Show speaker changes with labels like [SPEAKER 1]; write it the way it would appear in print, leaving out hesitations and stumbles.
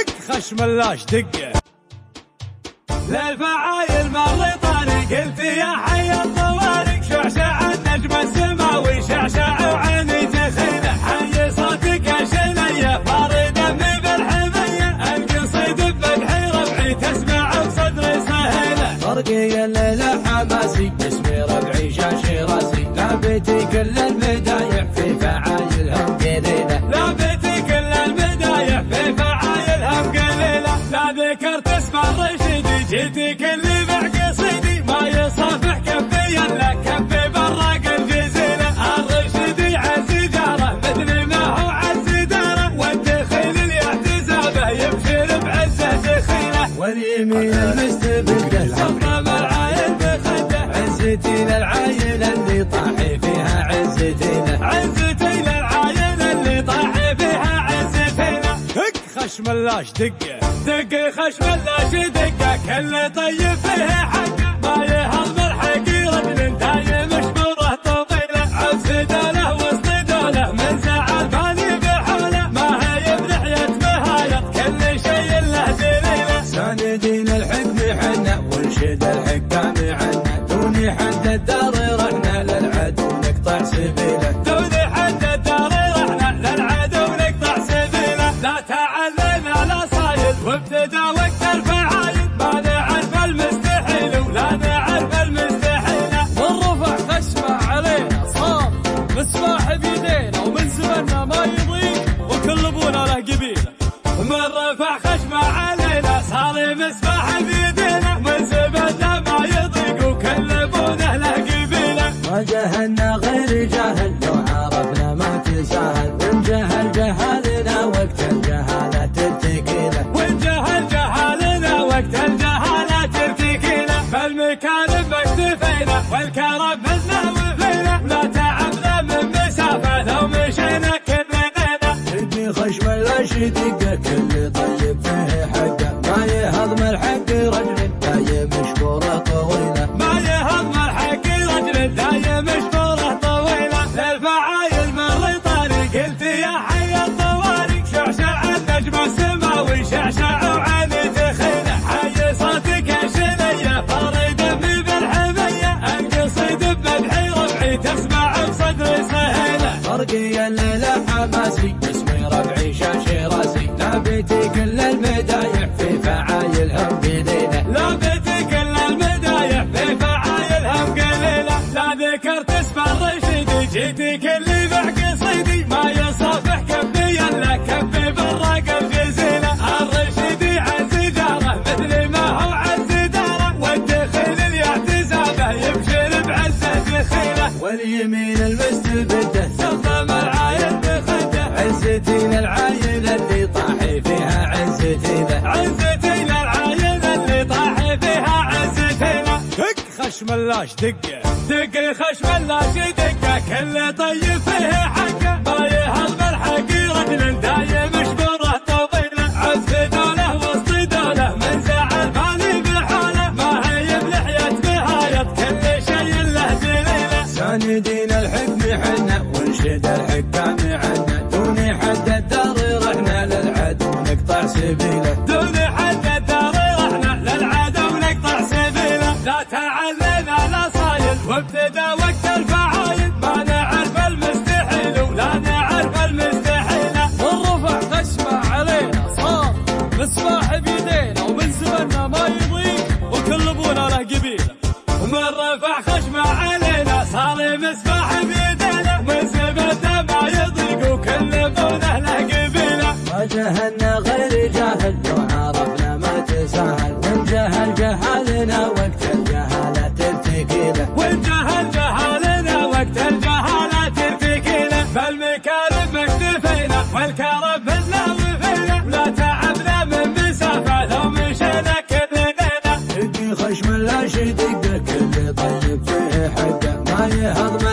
[SPEAKER 1] دق خشم اللاش دقه للفعايل مر طريق قلت يا حي الطوارق شعشع النجم السماوي شعشع وعيني تخيله حي صوتك يا شنيه فار دمي بالحميه القصيد بمدحي ربعي تسمع بصدري سهيله فرقي الليله حماسي اسمي ربعي شاشي راسي لابتي كل المدايح في فعايلهم قليله لابتي كل المدايح في فعايلهم قليله لا ذكرت اسم الرشيدي جيتي كل بعقصيدي ما يصافح كفي الا كفي براق الجزيله الرشيدي عز جاره مثل ما هو عز داره والدخيل الاعتزابه يبشر بعزه دخيله واليمين المستبده صفرة العايل بخده عزتي للعايل اللي طاحي فيها عزتينا عزتي للعايل اللي طاحي فيها عزتينا دق خشم اللاش دقه دق خشم اللاش دقه كل طيب فيه حقه ما يهضم الحقي رجل دايم مشبوره طويله عز دوله وسط دوله من زعل بالي بحوله ما هي بلحيه مهايط كل شيء له دليله ساندين الحكم حنا ونشد الحكام عنا دوني حد الدار رحنا للعدو نقطع سبيله دوني حد الدار رحنا للعدو نقطع سبيله لا تعلمنا لا صايد وابتدى وقت الفعايل ما نعرف المستحيل ولا نعرف المستحيل
[SPEAKER 2] والرفع خشمه علينا صار مسماح بيدينا ومن زمننا ما يضيق وكل ابونا له قبيله
[SPEAKER 1] من رفع خشمه علينا صار مسماح بيدينا من زمننا ما يضيق وكل ابونا له قبيله
[SPEAKER 3] ما جهلنا غير جهل لو عرفنا ما تساهل وان جهل جهالنا وقت الجهالة ترتكيله
[SPEAKER 1] وان جهل جهالنا وقت الجهالة ترتكيله فالمكان باكتفينا والكرم منا وفينا لا تعبنا من مسافة لو مشينا كلنا
[SPEAKER 3] ابني خشم اللاش دقه كل طيب فيه حقه ما يهضم الحق رجل دايم مشكوره طويله
[SPEAKER 1] ما يهضم الحق رجل دايم مشكوره طويله للفعايل مر طريق قلت يا حي الطوارق شعشع النجم السماوي شعشع وعيني تخيله حي صوتك يا شنيه فار دمي بالحميه القصيد بمدحي ربعي تسمع بصدري سهيله
[SPEAKER 3] فرقي الليله حماسي اسمي ربعي شاشي راسي لابتي كل المدايح في فعايلهم قليله
[SPEAKER 1] لابتي كل المدايح في فعايلهم قليله لا ذكرت اسم الرشيدي جيتي كل بعقصيدي ما يصافح كفي الا كفي براق الجزيله الرشيدي عز جاره مثل ما هو عز داره والدخيل الاعتزابه يبشر بعزه دخيله
[SPEAKER 3] واليمين المستبده
[SPEAKER 1] صفم العايل بخده
[SPEAKER 3] عزتي للعايل اللي طاحي فيها عزتينا
[SPEAKER 1] عزتي للعايل اللي طاحي فيها عزتينا دق خشم اللاش دقه دق خشم اللاش دقه كل طيب فيه حقه ما يهضم الحقي رجل دايم مشبوره طويله عز دوله وسط دوله من زعل بالي بحوله ما هي بلحيه مهايط كل شيء له دليله
[SPEAKER 3] ساندين الحكم حنا ونشد الحكام عنا دوني حد الدار رحنا للعدو نقطع سبيله
[SPEAKER 1] دون حد الدار رحنا للعدو نقطع سبيله لا تعلمنا لا صايد وابتدى وقت الفعايل ما نعرف المستحيل ولا نعرف المستحيل
[SPEAKER 2] والرفع خشمه علينا صار مسماح بيدينا ومن زمننا ما يضيق وكل ابونا له قبيله
[SPEAKER 1] من رفع خشمه علينا صار مسماح بيدينا من زمننا ما يضيق وكل ابونا له قبيله
[SPEAKER 3] ما جهلنا غير جاهل لو عرفنا ما تساهل وان جهل جهالنا وقت الجهالة ترتكيله
[SPEAKER 1] وان جهل جهالنا وقت الجهالة ترتكيله فالمكان باكتفينا والكرم منا وفينا لا تعبنا من مسافة لو مشينا كلنا
[SPEAKER 3] ابني خشم اللاش دقه كل طيب فيه حقه ما يهضم